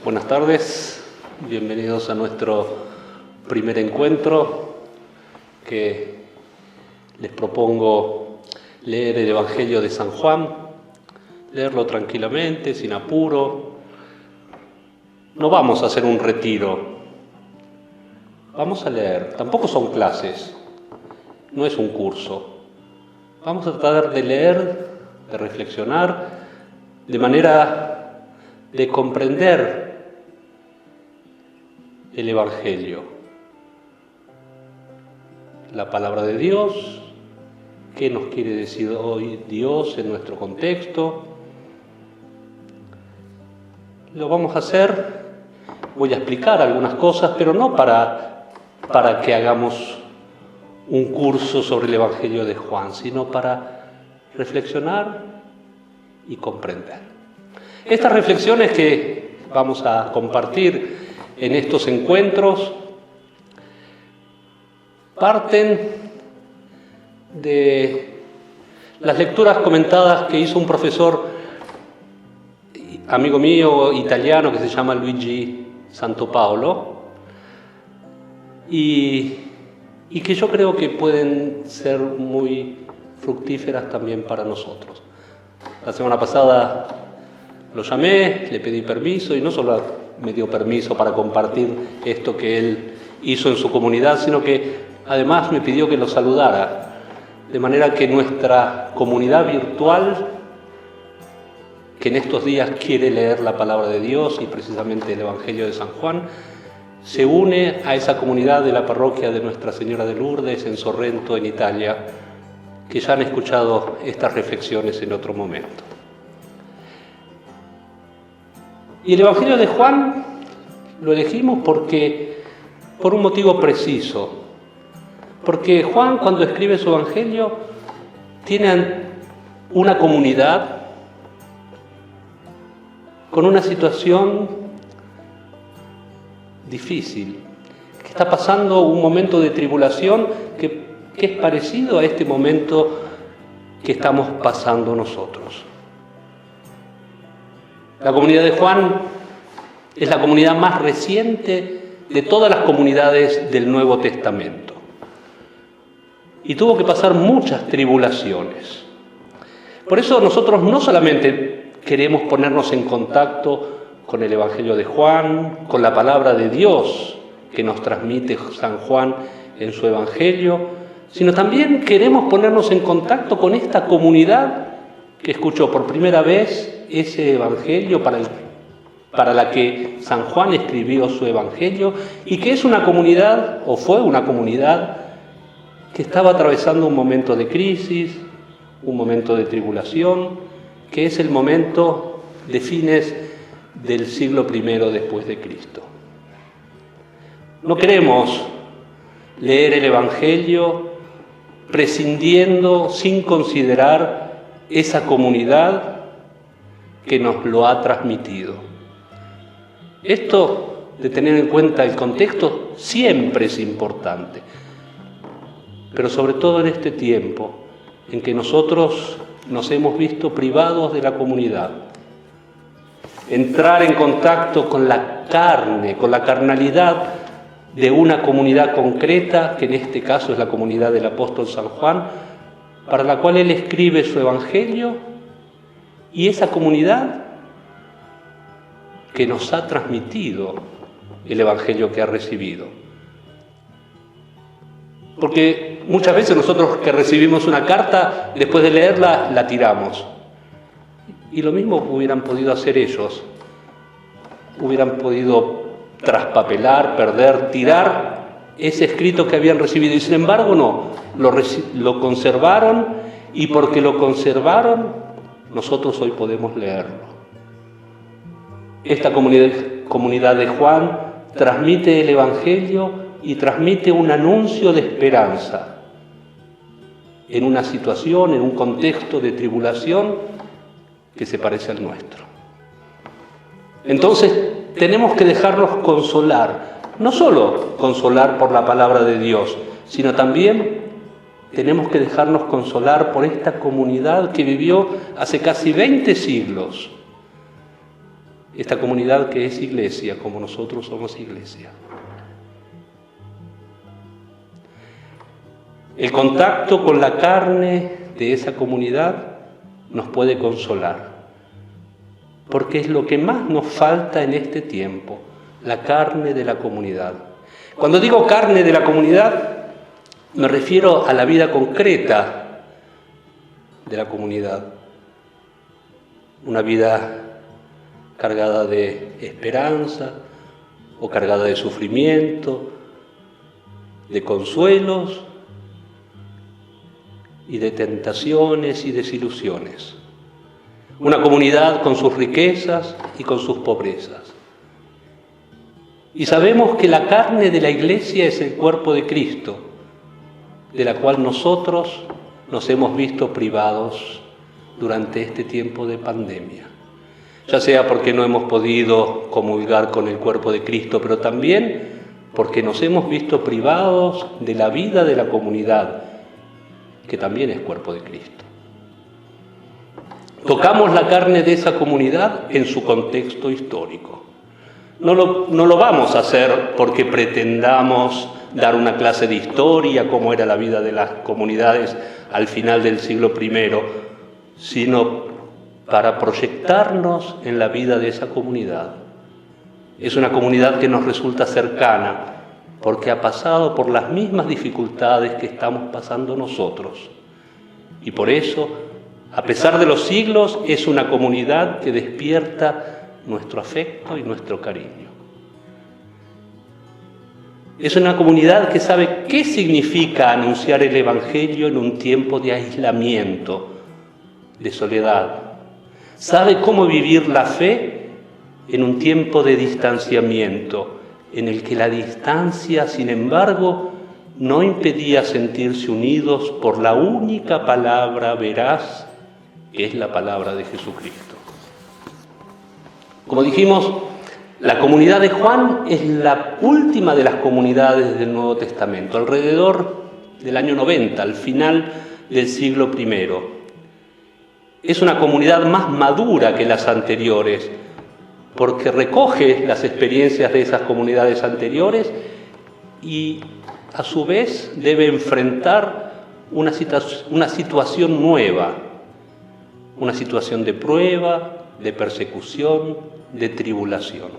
Buenas tardes, bienvenidos a nuestro primer encuentro, que les propongo leer el Evangelio de San Juan, leerlo tranquilamente, sin apuro. No vamos a hacer un retiro, vamos a leer, tampoco son clases, no es un curso. Vamos a tratar de leer, de reflexionar, de manera de comprender el Evangelio, la palabra de Dios, qué nos quiere decir hoy Dios en nuestro contexto. Lo vamos a hacer, voy a explicar algunas cosas, pero no para que hagamos un curso sobre el Evangelio de Juan, sino para reflexionar y comprender. Estas reflexiones que vamos a compartir en estos encuentros parten de las lecturas comentadas que hizo un profesor, amigo mío, italiano, que se llama Luigi Santopaolo, y que yo creo que pueden ser muy fructíferas también para nosotros. La semana pasada lo llamé, le pedí permiso, y no solo me dio permiso para compartir esto que él hizo en su comunidad, sino que además me pidió que lo saludara, de manera que nuestra comunidad virtual, que en estos días quiere leer la palabra de Dios y precisamente el Evangelio de San Juan, se une a esa comunidad de la parroquia de Nuestra Señora de Lourdes en Sorrento, en Italia, que ya han escuchado estas reflexiones en otro momento. Y el Evangelio de Juan lo elegimos por un motivo preciso, porque Juan, cuando escribe su Evangelio, tiene una comunidad con una situación difícil, que está pasando un momento de tribulación que es parecido a este momento que estamos pasando nosotros. La comunidad de Juan es la comunidad más reciente de todas las comunidades del Nuevo Testamento. Y tuvo que pasar muchas tribulaciones. Por eso nosotros no solamente queremos ponernos en contacto con el Evangelio de Juan, con la palabra de Dios que nos transmite San Juan en su Evangelio, sino también queremos ponernos en contacto con esta comunidad que escuchó por primera vez ese Evangelio para la que San Juan escribió su Evangelio, y que es una comunidad, o fue una comunidad, que estaba atravesando un momento de crisis, un momento de tribulación, que es el momento de fines del siglo I después de Cristo. No queremos leer el Evangelio prescindiendo, sin considerar esa comunidad que nos lo ha transmitido. Esto de tener en cuenta el contexto siempre es importante, pero sobre todo en este tiempo en que nosotros nos hemos visto privados de la comunidad. Entrar en contacto con la carne, con la carnalidad de una comunidad concreta, que en este caso es la comunidad del apóstol San Juan, para la cual él escribe su Evangelio, y esa comunidad que nos ha transmitido el Evangelio que ha recibido. Porque muchas veces nosotros que recibimos una carta, después de leerla, la tiramos. Y lo mismo hubieran podido hacer ellos. Hubieran podido traspapelar, perder, tirar ese escrito que habían recibido. Y sin embargo no, lo conservaron, y porque lo conservaron, nosotros hoy podemos leerlo. Esta comunidad de Juan transmite el Evangelio y transmite un anuncio de esperanza en una situación, en un contexto de tribulación que se parece al nuestro. Entonces tenemos que dejarnos consolar, no solo consolar por la palabra de Dios, sino también tenemos que dejarnos consolar por esta comunidad que vivió hace casi 20 siglos esta comunidad que es iglesia, como nosotros somos iglesia. El contacto con la carne de esa comunidad nos puede consolar, porque es lo que más nos falta en este tiempo, la carne de la comunidad. Cuando digo carne de la comunidad, me refiero a la vida concreta de la comunidad. Una vida cargada de esperanza o cargada de sufrimiento, de consuelos y de tentaciones y desilusiones. Una comunidad con sus riquezas y con sus pobrezas. Y sabemos que la carne de la iglesia es el cuerpo de Cristo, de la cual nosotros nos hemos visto privados durante este tiempo de pandemia. Ya sea porque no hemos podido comulgar con el cuerpo de Cristo, pero también porque nos hemos visto privados de la vida de la comunidad, que también es cuerpo de Cristo. Tocamos la carne de esa comunidad en su contexto histórico. No lo vamos a hacer porque pretendamos dar una clase de historia, cómo era la vida de las comunidades al final del siglo I, sino para proyectarnos en la vida de esa comunidad. Es una comunidad que nos resulta cercana, porque ha pasado por las mismas dificultades que estamos pasando nosotros. Y por eso, a pesar de los siglos, es una comunidad que despierta nuestro afecto y nuestro cariño. Es una comunidad que sabe qué significa anunciar el Evangelio en un tiempo de aislamiento, de soledad. Sabe cómo vivir la fe en un tiempo de distanciamiento, en el que la distancia, sin embargo, no impedía sentirse unidos por la única palabra veraz, que es la palabra de Jesucristo. Como dijimos, la comunidad de Juan es la última de las comunidades del Nuevo Testamento, alrededor del año 90, al final del siglo I. Es una comunidad más madura que las anteriores, porque recoge las experiencias de esas comunidades anteriores y a su vez debe enfrentar una situación nueva, una situación de prueba, de persecución, de tribulación.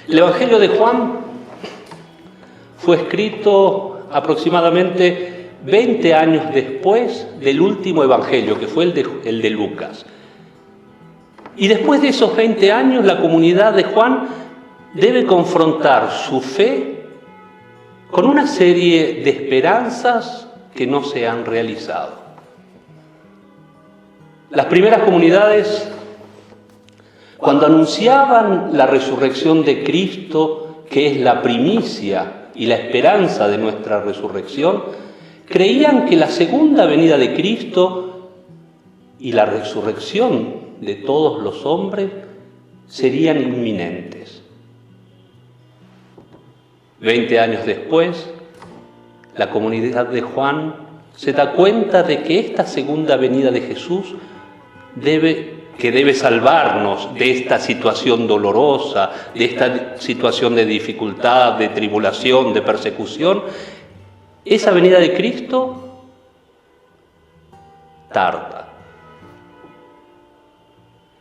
El Evangelio de Juan fue escrito aproximadamente 20 años después del último Evangelio, que fue el de Lucas. Y después de esos 20 años, la comunidad de Juan debe confrontar su fe con una serie de esperanzas que no se han realizado. Las primeras comunidades, cuando anunciaban la resurrección de Cristo, que es la primicia y la esperanza de nuestra resurrección, creían que la segunda venida de Cristo y la resurrección de todos los hombres serían inminentes. 20 años después, la comunidad de Juan se da cuenta de que esta segunda venida de Jesús debe salvarnos de esta situación dolorosa, de esta situación de dificultad, de tribulación, de persecución. Esa venida de Cristo tarda.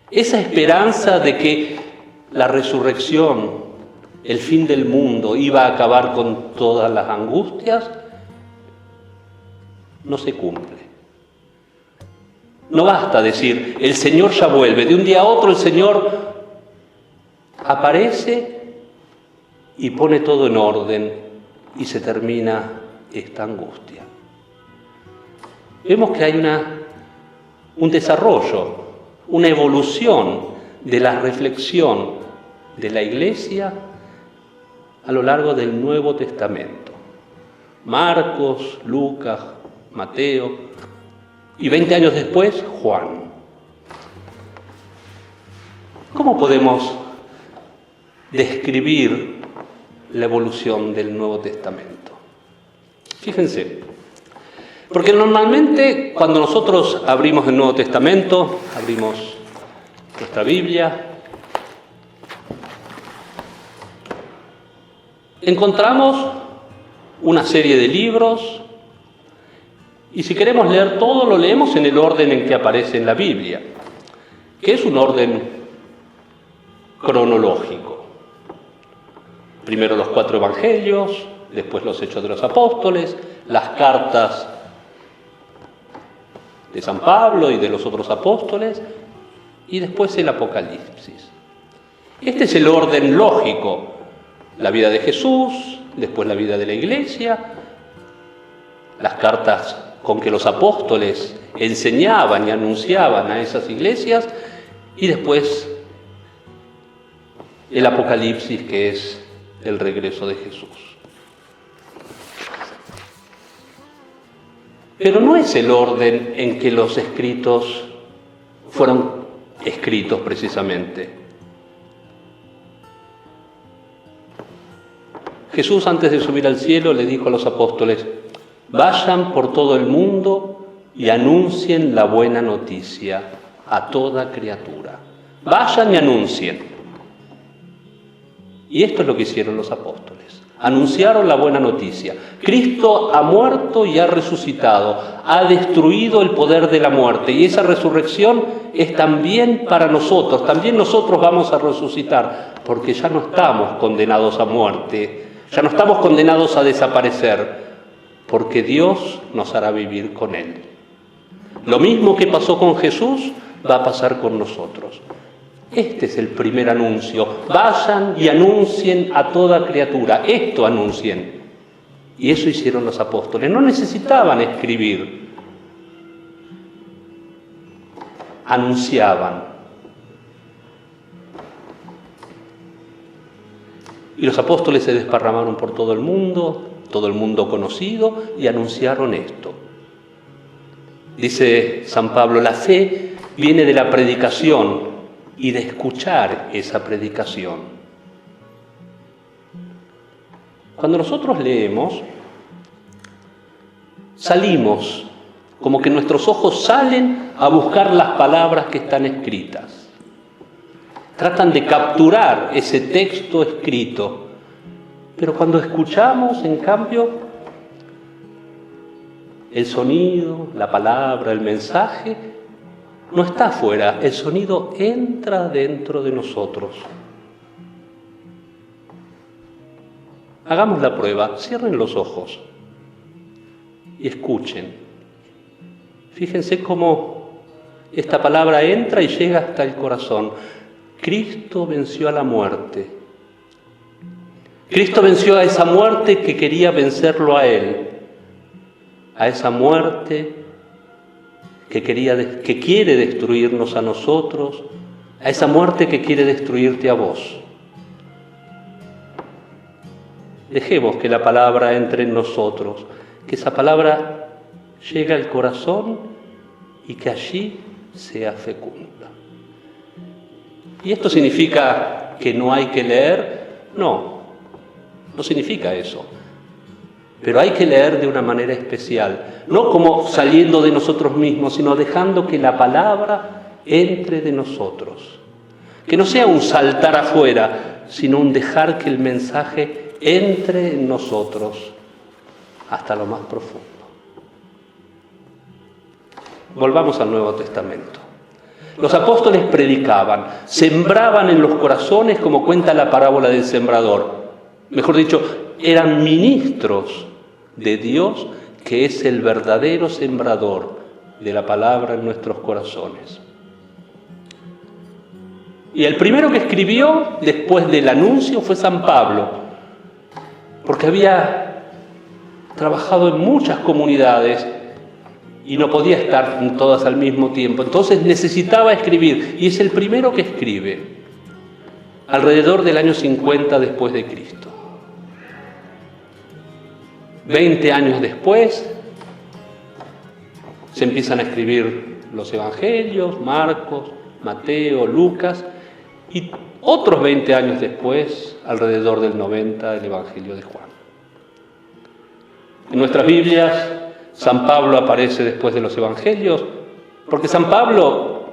Esa esperanza de que la resurrección, el fin del mundo, iba a acabar con todas las angustias, no se cumple. No basta decir, el Señor ya vuelve. De un día a otro el Señor aparece y pone todo en orden y se termina esta angustia. Vemos que hay un desarrollo, una evolución de la reflexión de la Iglesia a lo largo del Nuevo Testamento. Marcos, Lucas, Mateo y 20 años después, Juan. ¿Cómo podemos describir la evolución del Nuevo Testamento? Fíjense, porque normalmente cuando nosotros abrimos el Nuevo Testamento, abrimos nuestra Biblia, encontramos una serie de libros y si queremos leer todo lo leemos en el orden en que aparece en la Biblia, que es un orden cronológico. Primero los 4 evangelios, después los Hechos de los Apóstoles, las cartas de San Pablo y de los otros apóstoles, y después el Apocalipsis. Este es el orden lógico: la vida de Jesús, después la vida de la Iglesia, las cartas con que los apóstoles enseñaban y anunciaban a esas iglesias, y después el Apocalipsis, que es el regreso de Jesús. Pero no es el orden en que los escritos fueron escritos precisamente. Jesús, antes de subir al cielo, le dijo a los apóstoles: vayan por todo el mundo y anuncien la buena noticia a toda criatura. Vayan y anuncien. Y esto es lo que hicieron los apóstoles. Anunciaron la buena noticia. Cristo ha muerto y ha resucitado. Ha destruido el poder de la muerte. Y esa resurrección es también para nosotros. También nosotros vamos a resucitar, porque ya no estamos condenados a muerte. Ya no estamos condenados a desaparecer, porque Dios nos hará vivir con Él. Lo mismo que pasó con Jesús va a pasar con nosotros. Este es el primer anuncio. Vayan y anuncien a toda criatura. Esto anuncien. Y eso hicieron los apóstoles. No necesitaban escribir. Anunciaban. Y los apóstoles se desparramaron por todo el mundo conocido, y anunciaron esto. Dice San Pablo: la fe viene de la predicación y de escuchar esa predicación. Cuando nosotros leemos, salimos, como que nuestros ojos salen a buscar las palabras que están escritas. Tratan de capturar ese texto escrito. Pero cuando escuchamos, en cambio, el sonido, la palabra, el mensaje, no está afuera, el sonido entra dentro de nosotros. Hagamos la prueba, cierren los ojos y escuchen. Fíjense cómo esta palabra entra y llega hasta el corazón. Cristo venció a la muerte. Cristo venció a esa muerte que quería vencerlo a Él, a esa muerte que quiere destruirnos a nosotros, a esa muerte que quiere destruirte a vos. Dejemos que la palabra entre en nosotros, que esa palabra llegue al corazón y que allí sea fecunda. ¿Y esto significa que no hay que leer? No significa eso. Pero hay que leer de una manera especial, no como saliendo de nosotros mismos, sino dejando que la palabra entre de nosotros. Que no sea un saltar afuera, sino un dejar que el mensaje entre en nosotros hasta lo más profundo. Volvamos al Nuevo Testamento. Los apóstoles predicaban, sembraban en los corazones, como cuenta la parábola del sembrador. Mejor dicho, eran ministros de Dios, que es el verdadero sembrador de la palabra en nuestros corazones. Y el primero que escribió después del anuncio fue San Pablo, porque había trabajado en muchas comunidades y no podía estar en todas al mismo tiempo. Entonces necesitaba escribir, y es el primero que escribe, alrededor del año 50 después de Cristo. 20 años después se empiezan a escribir los evangelios, Marcos, Mateo, Lucas, y otros 20 años después, alrededor del 90, el evangelio de Juan. En nuestras Biblias, San Pablo aparece después de los evangelios, porque San Pablo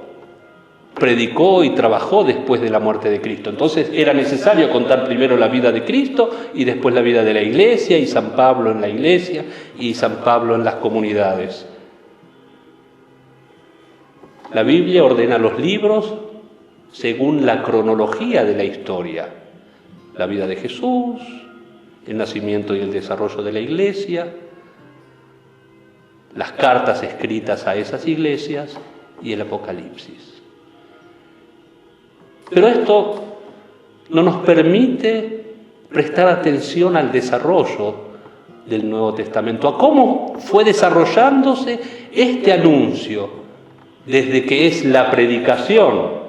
predicó y trabajó después de la muerte de Cristo. Entonces era necesario contar primero la vida de Cristo y después la vida de la iglesia, y San Pablo en la iglesia y San Pablo en las comunidades. La Biblia ordena los libros según la cronología de la historia. La vida de Jesús, el nacimiento y el desarrollo de la iglesia, las cartas escritas a esas iglesias y el Apocalipsis. Pero esto no nos permite prestar atención al desarrollo del Nuevo Testamento, a cómo fue desarrollándose este anuncio desde que es la predicación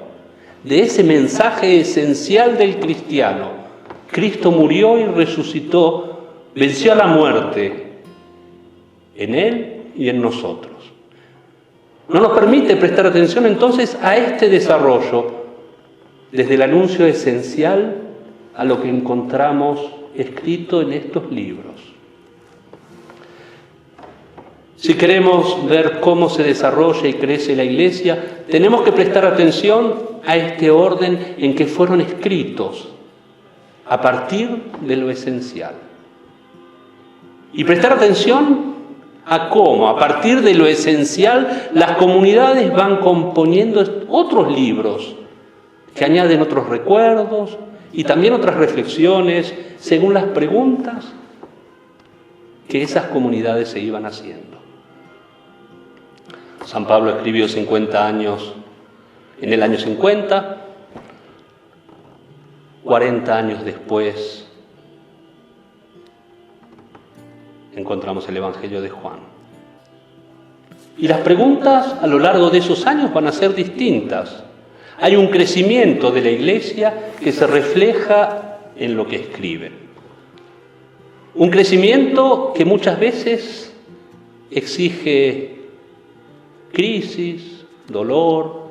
de ese mensaje esencial del cristiano. Cristo murió y resucitó, venció a la muerte en Él y en nosotros. No nos permite prestar atención entonces a este desarrollo desde el anuncio esencial a lo que encontramos escrito en estos libros. Si queremos ver cómo se desarrolla y crece la Iglesia, tenemos que prestar atención a este orden en que fueron escritos a partir de lo esencial. Y prestar atención a cómo, a partir de lo esencial, las comunidades van componiendo otros libros que añaden otros recuerdos y también otras reflexiones según las preguntas que esas comunidades se iban haciendo. San Pablo escribió 50 años, en el año 50, 40 años después encontramos el Evangelio de Juan. Y las preguntas a lo largo de esos años van a ser distintas. Hay un crecimiento de la Iglesia que se refleja en lo que escriben. Un crecimiento que muchas veces exige crisis, dolor,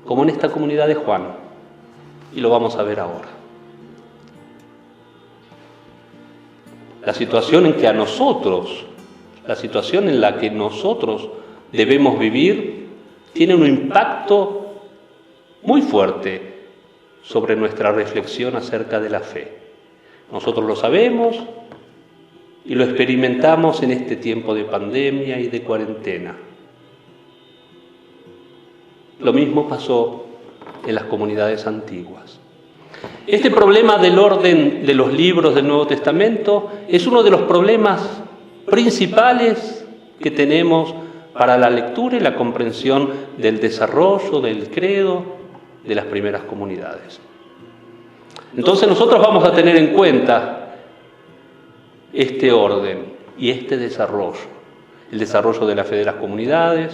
como en esta comunidad de Juan, y lo vamos a ver ahora. La situación en que la situación en la que nosotros debemos vivir, tiene un impacto muy fuerte sobre nuestra reflexión acerca de la fe. Nosotros lo sabemos y lo experimentamos en este tiempo de pandemia y de cuarentena. Lo mismo pasó en las comunidades antiguas. Este problema del orden de los libros del Nuevo Testamento es uno de los problemas principales que tenemos para la lectura y la comprensión del desarrollo del credo de las primeras comunidades. Entonces nosotros vamos a tener en cuenta este orden y este desarrollo, el desarrollo de la fe de las comunidades,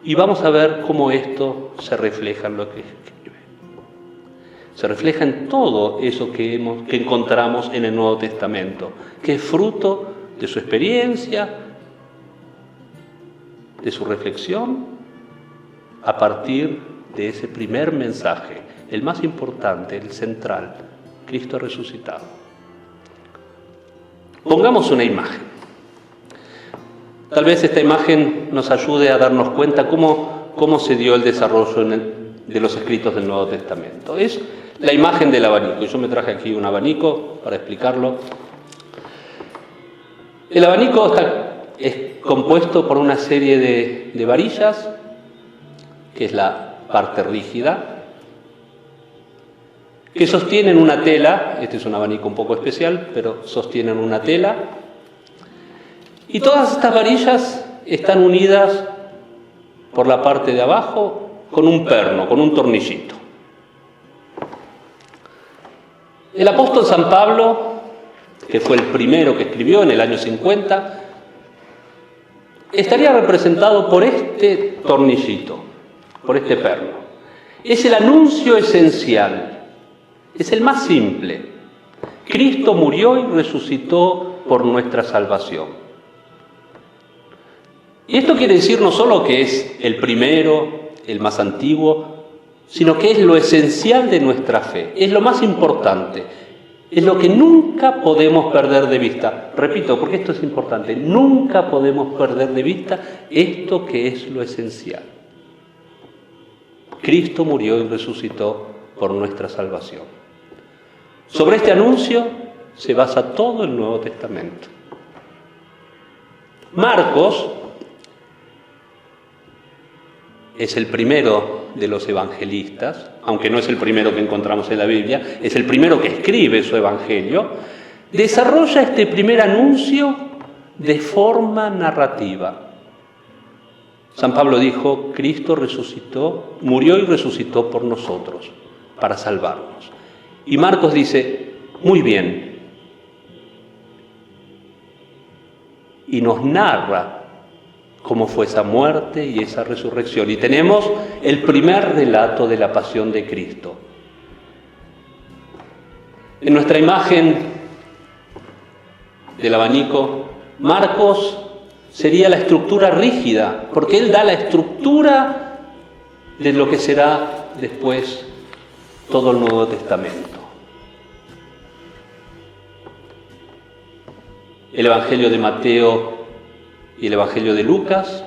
y vamos a ver cómo esto se refleja en lo que escribe. Se refleja en todo eso que encontramos en el Nuevo Testamento, que es fruto de su experiencia, de su reflexión, a partir de ese primer mensaje, el más importante, el central, Cristo resucitado. Pongamos una imagen. Tal vez esta imagen nos ayude a darnos cuenta cómo se dio el desarrollo de los escritos del Nuevo Testamento. Es la imagen del abanico. Yo me traje aquí un abanico para explicarlo. El abanico es compuesto por una serie de varillas, que es la parte rígida, que sostienen una tela. Este es un abanico un poco especial, pero sostienen una tela. Y todas estas varillas están unidas por la parte de abajo con un perno, con un tornillito. El apóstol San Pablo, que fue el primero que escribió en el año 50, estaría representado por este tornillito, por este perno. Es el anuncio esencial, es el más simple. Cristo murió y resucitó por nuestra salvación. Y esto quiere decir no solo que es el primero, el más antiguo, sino que es lo esencial de nuestra fe, es lo más importante, Es lo que nunca podemos perder de vista. Repito, porque esto es importante, nunca podemos perder de vista esto que es lo esencial. Cristo murió y resucitó por nuestra salvación. Sobre este anuncio se basa todo el Nuevo Testamento. Marcos es el primero de los evangelistas, aunque no es el primero que encontramos en la Biblia, es el primero que escribe su evangelio, desarrolla este primer anuncio de forma narrativa. San Pablo dijo, Cristo resucitó, murió y resucitó por nosotros, para salvarnos. Y Marcos dice, muy bien, y nos narra cómo fue esa muerte y esa resurrección. Y tenemos el primer relato de la pasión de Cristo. En nuestra imagen del abanico, Marcos sería la estructura rígida, porque él da la estructura de lo que será después todo el Nuevo Testamento. El Evangelio de Mateo y el Evangelio de Lucas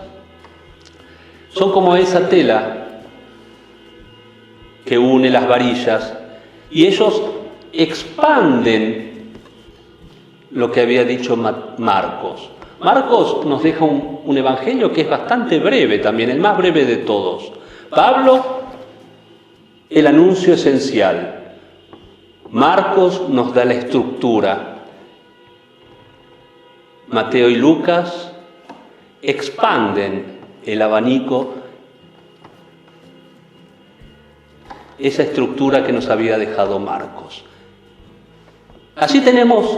son como esa tela que une las varillas y ellos expanden lo que había dicho Marcos. Marcos nos deja un evangelio que es bastante breve también, el más breve de todos. Pablo, el anuncio esencial. Marcos nos da la estructura. Mateo y Lucas expanden el abanico, esa estructura que nos había dejado Marcos. Así tenemos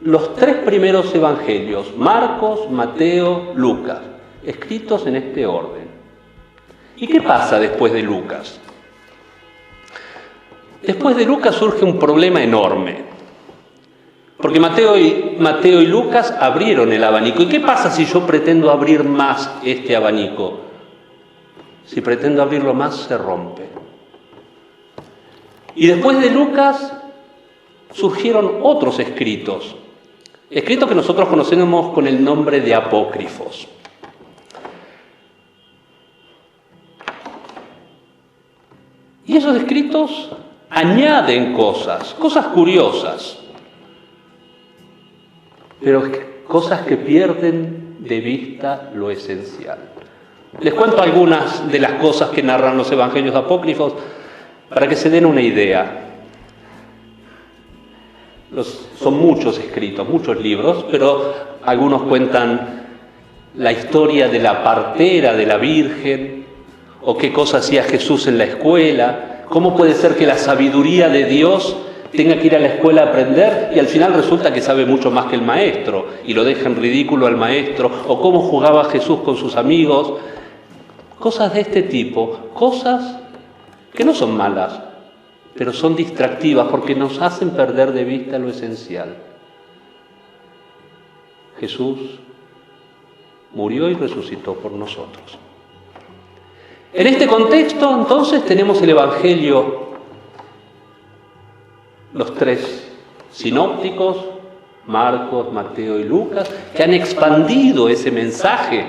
los tres primeros evangelios, Marcos, Mateo, Lucas, escritos en este orden. ¿Y qué pasa después de Lucas? Después de Lucas surge un problema enorme, porque Mateo y Lucas abrieron el abanico. ¿Y qué pasa si yo pretendo abrir más este abanico? Si pretendo abrirlo más, se rompe. Y después de Lucas surgieron otros escritos que nosotros conocemos con el nombre de apócrifos. Y esos escritos añaden cosas curiosas, pero cosas que pierden de vista lo esencial. Les cuento algunas de las cosas que narran los evangelios apócrifos para que se den una idea. Son muchos escritos, muchos libros, pero algunos cuentan la historia de la partera de la Virgen, o qué cosa hacía Jesús en la escuela, cómo puede ser que la sabiduría de Dios tenga que ir a la escuela a aprender y al final resulta que sabe mucho más que el maestro y lo deja en ridículo al maestro, o cómo jugaba Jesús con sus amigos. Cosas de este tipo, cosas que no son malas, pero son distractivas porque nos hacen perder de vista lo esencial. Jesús murió y resucitó por nosotros. En este contexto, entonces, tenemos el Evangelio, los tres sinópticos, Marcos, Mateo y Lucas, que han expandido ese mensaje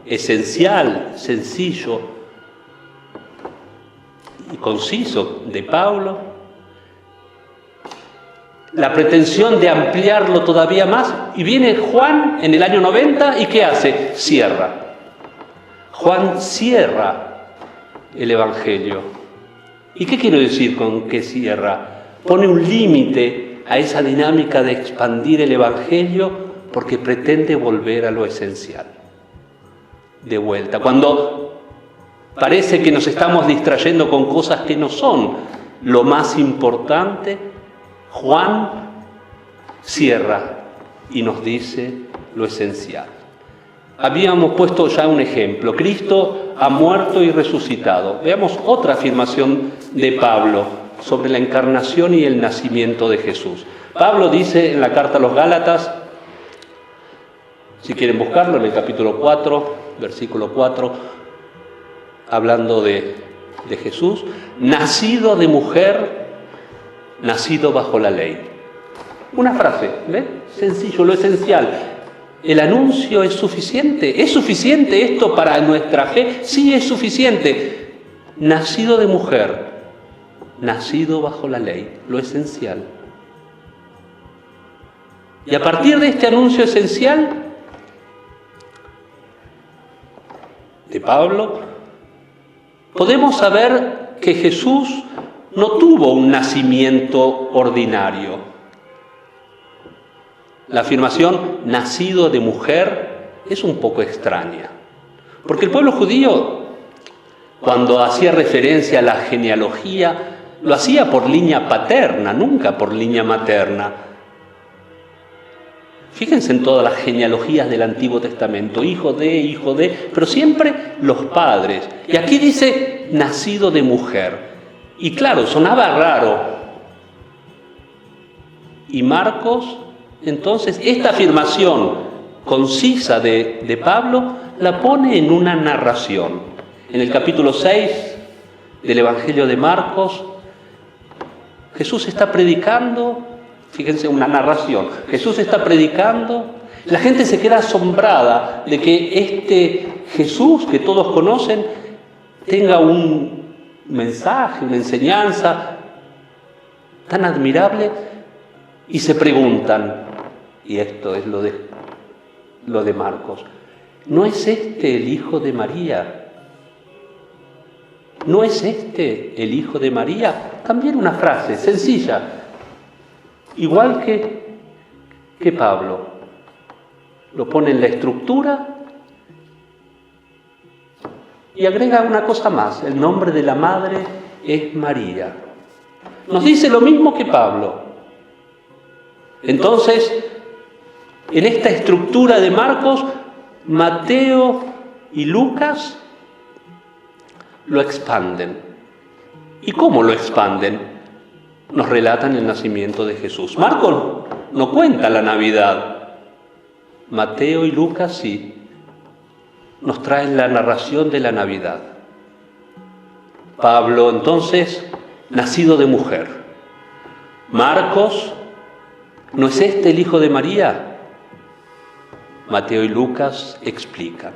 esencial, sencillo y conciso de Pablo, la pretensión de ampliarlo todavía más, y viene Juan en el año 90 y ¿qué hace? Cierra. Juan cierra el Evangelio. ¿Y qué quiero decir con que cierra? Pone un límite a esa dinámica de expandir el Evangelio porque pretende volver a lo esencial. De vuelta. Cuando parece que nos estamos distrayendo con cosas que no son lo más importante, Juan cierra y nos dice lo esencial. Habíamos puesto ya un ejemplo. Cristo ha muerto y resucitado. Veamos otra afirmación de Pablo sobre la encarnación y el nacimiento de Jesús. Pablo dice en la carta a los Gálatas, si quieren buscarlo, en el capítulo 4, versículo 4, hablando de Jesús, nacido de mujer, nacido bajo la ley. Una frase, ¿ves? Sencillo, lo esencial. ¿El anuncio es suficiente? ¿Es suficiente esto para nuestra fe? Sí, es suficiente. Nacido de mujer, nacido bajo la ley, lo esencial. Y a partir de este anuncio esencial de Pablo, podemos saber que Jesús no tuvo un nacimiento ordinario. La afirmación nacido de mujer es un poco extraña, porque el pueblo judío, cuando hacía referencia a la genealogía, lo hacía por línea paterna, nunca por línea materna. Fíjense en todas las genealogías del Antiguo Testamento, hijo de, pero siempre los padres. Y aquí dice nacido de mujer. Y claro, sonaba raro. Y Marcos, entonces, esta afirmación concisa de Pablo la pone en una narración. En el capítulo 6 del Evangelio de Marcos, Jesús está predicando. Fíjense, una narración. Jesús está predicando, la gente se queda asombrada de que este Jesús que todos conocen tenga un mensaje, una enseñanza tan admirable, y se preguntan, y esto es lo de Marcos, ¿no es este el hijo de María? ¿No es este el hijo de María? También una frase sencilla. Igual que Pablo, lo pone en la estructura y agrega una cosa más, el nombre de la madre es María. Nos dice lo mismo que Pablo. Entonces, en esta estructura de Marcos, Mateo y Lucas lo expanden. ¿Y cómo lo expanden? Nos relatan el nacimiento de Jesús. Marcos no cuenta la Navidad. Mateo y Lucas sí. Nos traen la narración de la Navidad. Pablo, entonces, nacido de mujer. Marcos, ¿no es este el hijo de María? Mateo y Lucas explican.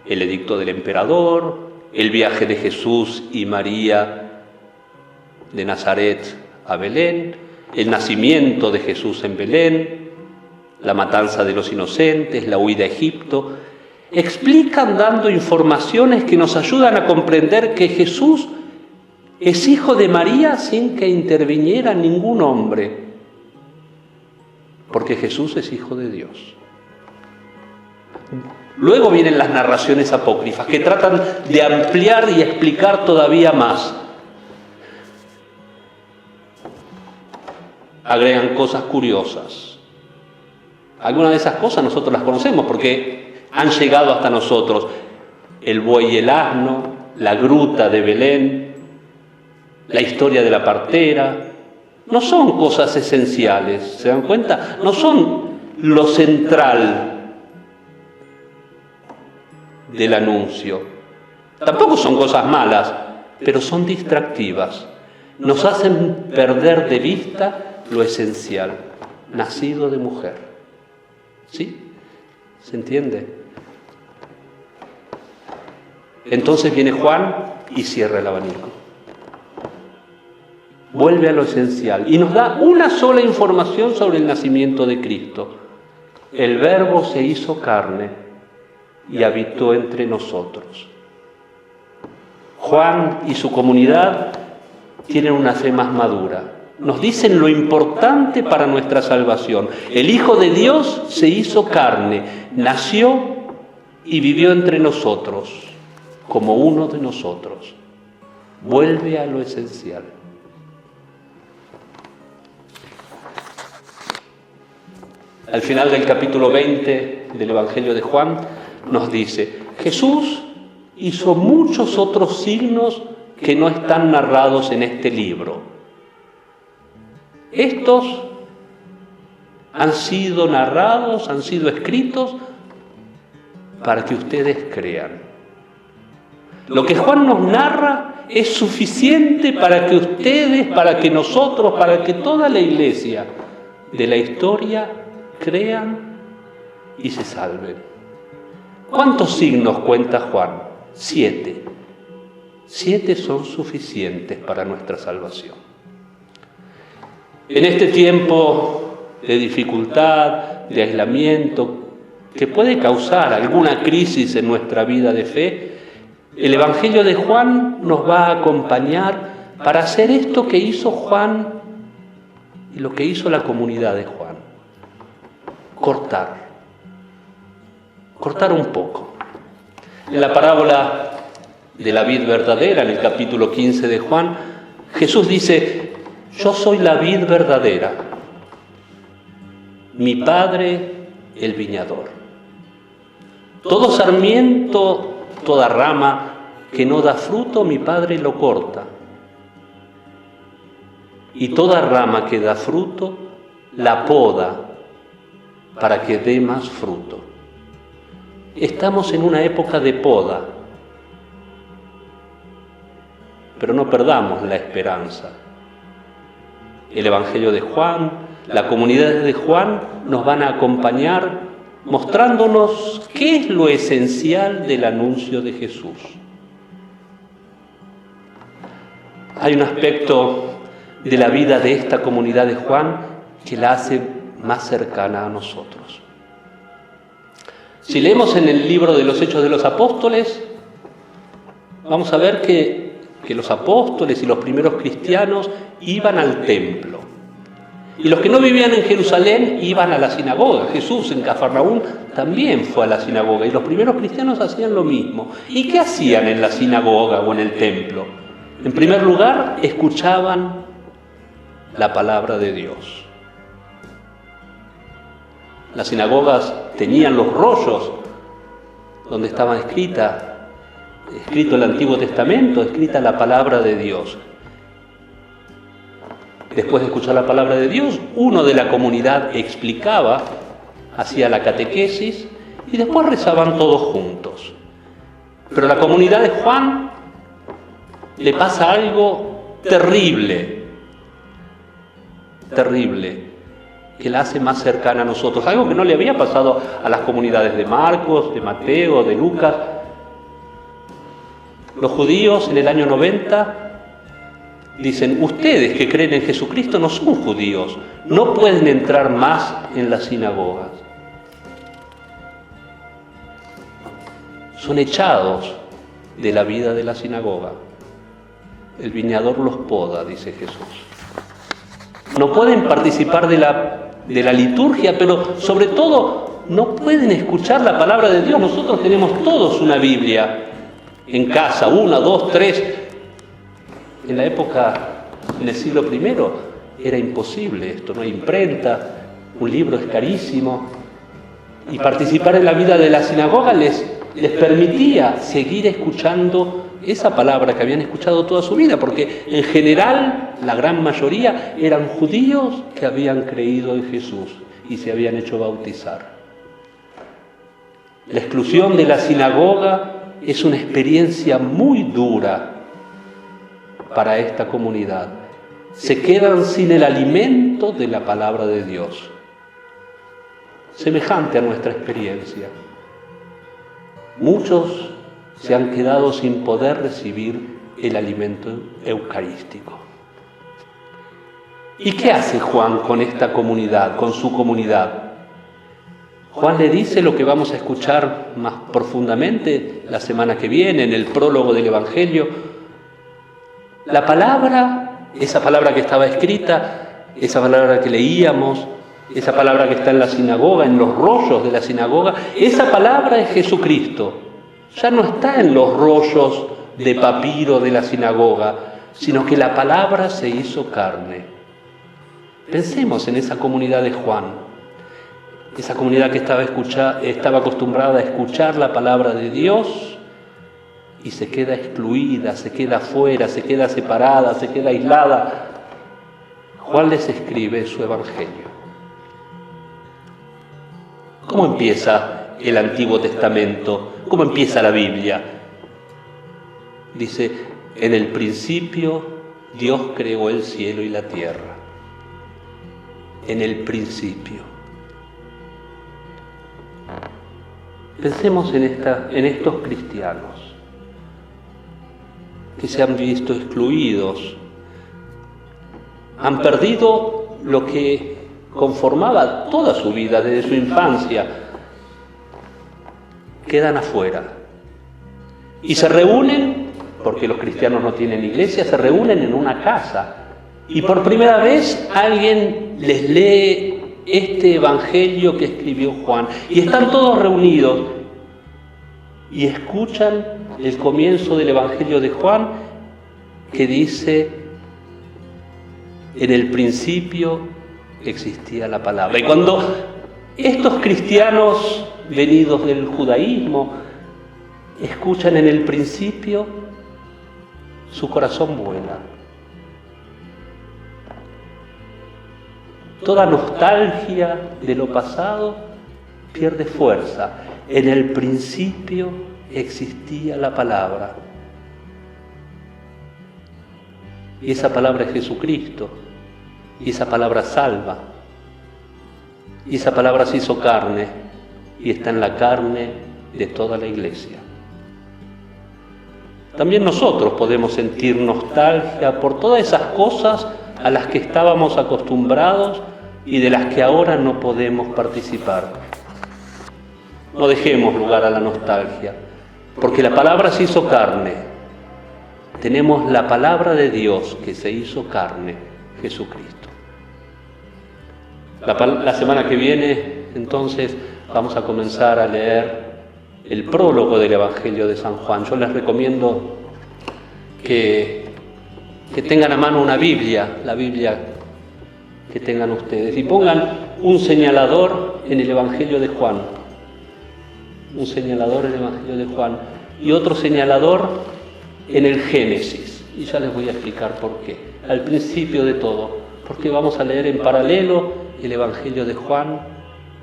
El edicto del emperador, el viaje de Jesús y María de Nazaret a Belén, el nacimiento de Jesús en Belén, la matanza de los inocentes, la huida a Egipto, explican dando informaciones que nos ayudan a comprender que Jesús es hijo de María sin que interviniera ningún hombre, porque Jesús es hijo de Dios. Luego vienen las narraciones apócrifas que tratan de ampliar y explicar todavía más. Agregan cosas curiosas. Algunas de esas cosas nosotros las conocemos porque han llegado hasta nosotros. El buey y el asno, la gruta de Belén, la historia de la partera. No son cosas esenciales, ¿se dan cuenta? No son lo central del anuncio. Tampoco son cosas malas, pero son distractivas. Nos hacen perder de vista lo esencial, nacido de mujer. ¿Sí? ¿Se entiende? Entonces viene Juan y cierra el abanico. Vuelve a lo esencial y nos da una sola información sobre el nacimiento de Cristo. El Verbo se hizo carne y habitó entre nosotros. Juan y su comunidad tienen una fe más madura. Nos dicen lo importante para nuestra salvación. El Hijo de Dios se hizo carne, nació y vivió entre nosotros, como uno de nosotros. Vuelve a lo esencial. Al final del capítulo 20 del Evangelio de Juan nos dice: Jesús hizo muchos otros signos que no están narrados en este libro. Estos han sido narrados, han sido escritos para que ustedes crean. Lo que Juan nos narra es suficiente para que ustedes, para que nosotros, para que toda la iglesia de la historia crean y se salven. ¿Cuántos signos cuenta Juan? 7. 7 son suficientes para nuestra salvación. En este tiempo de dificultad, de aislamiento, que puede causar alguna crisis en nuestra vida de fe, el Evangelio de Juan nos va a acompañar para hacer esto que hizo Juan y lo que hizo la comunidad de Juan. Cortar un poco. En la parábola de la vid verdadera, en el capítulo 15 de Juan, Jesús dice: yo soy la vid verdadera, mi Padre el viñador. Todo sarmiento, toda rama que no da fruto, mi Padre lo corta. Y toda rama que da fruto, la poda para que dé más fruto. Estamos en una época de poda, pero no perdamos la esperanza. El Evangelio de Juan, la comunidad de Juan nos van a acompañar mostrándonos qué es lo esencial del anuncio de Jesús. Hay un aspecto de la vida de esta comunidad de Juan que la hace más cercana a nosotros. Si leemos en el libro de los Hechos de los Apóstoles, vamos a ver que los apóstoles y los primeros cristianos iban al templo. Y los que no vivían en Jerusalén iban a la sinagoga. Jesús en Cafarnaúm también fue a la sinagoga y los primeros cristianos hacían lo mismo. ¿Y qué hacían en la sinagoga o en el templo? En primer lugar, escuchaban la palabra de Dios. Las sinagogas tenían los rollos donde estaba escrito el Antiguo Testamento, escrita la palabra de Dios. Después de escuchar la palabra de Dios, uno de la comunidad explicaba, hacía la catequesis y después rezaban todos juntos. Pero a la comunidad de Juan le pasa algo terrible, que la hace más cercana a nosotros. Algo que no le había pasado a las comunidades de Marcos, de Mateo, de Lucas. Los judíos en el año 90 dicen: ustedes que creen en Jesucristo no son judíos, no pueden entrar más en las sinagogas. Son echados de la vida de la sinagoga. El viñador los poda, dice Jesús. No pueden participar de la liturgia, pero sobre todo no pueden escuchar la palabra de Dios. Nosotros tenemos todos una Biblia en casa, 1, 2, 3. En la época, en el siglo I, era imposible esto, no hay imprenta, un libro es carísimo. Y participar en la vida de la sinagoga les permitía seguir escuchando esa palabra que habían escuchado toda su vida, porque en general la gran mayoría eran judíos que habían creído en Jesús y se habían hecho bautizar. La exclusión de la sinagoga es una experiencia muy dura para esta comunidad. Se quedan sin el alimento de la palabra de Dios, semejante a nuestra experiencia. Muchos se han quedado sin poder recibir el alimento eucarístico. ¿Y qué hace Juan con esta comunidad, con su comunidad? Juan le dice lo que vamos a escuchar más profundamente la semana que viene, en el prólogo del Evangelio. La palabra, esa palabra que estaba escrita, esa palabra que leíamos, esa palabra que está en la sinagoga, en los rollos de la sinagoga, esa palabra es Jesucristo. Ya no está en los rollos de papiro de la sinagoga, sino que la palabra se hizo carne. Pensemos en esa comunidad de Juan, esa comunidad que estaba acostumbrada a escuchar la palabra de Dios y se queda excluida, se queda fuera, se queda separada, se queda aislada. Juan les escribe su Evangelio. ¿Cómo empieza el Antiguo Testamento? ¿Cómo empieza la Biblia? Dice, en el principio Dios creó el cielo y la tierra. En el principio. Pensemos en estos cristianos que se han visto excluidos, han perdido lo que conformaba toda su vida desde su infancia, quedan afuera y se reúnen, porque los cristianos no tienen iglesia, se reúnen en una casa y por primera vez alguien les lee este evangelio que escribió Juan y están todos reunidos y escuchan el comienzo del evangelio de Juan que dice: en el principio existía la palabra. Y cuando estos cristianos venidos del judaísmo escuchan en el principio, su corazón vuela. Toda nostalgia de lo pasado pierde fuerza. En el principio existía la palabra. Y esa palabra es Jesucristo. Y esa palabra salva. Y esa palabra se hizo carne y está en la carne de toda la iglesia. También nosotros podemos sentir nostalgia por todas esas cosas a las que estábamos acostumbrados y de las que ahora no podemos participar. No dejemos lugar a la nostalgia, porque la palabra se hizo carne. Tenemos la palabra de Dios que se hizo carne, Jesucristo. La semana que viene, entonces, vamos a comenzar a leer el prólogo del Evangelio de San Juan. Yo les recomiendo que tengan a mano una Biblia, la Biblia que tengan ustedes, y pongan un señalador en el Evangelio de Juan, un señalador en el Evangelio de Juan y otro señalador en el Génesis. Y ya les voy a explicar por qué. Al principio de todo, porque vamos a leer en paralelo el Evangelio de Juan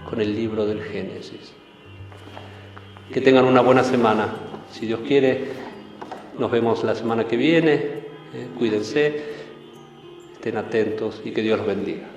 con el libro del Génesis. Que tengan una buena semana. Si Dios quiere, nos vemos la semana que viene. Cuídense, estén atentos y que Dios los bendiga.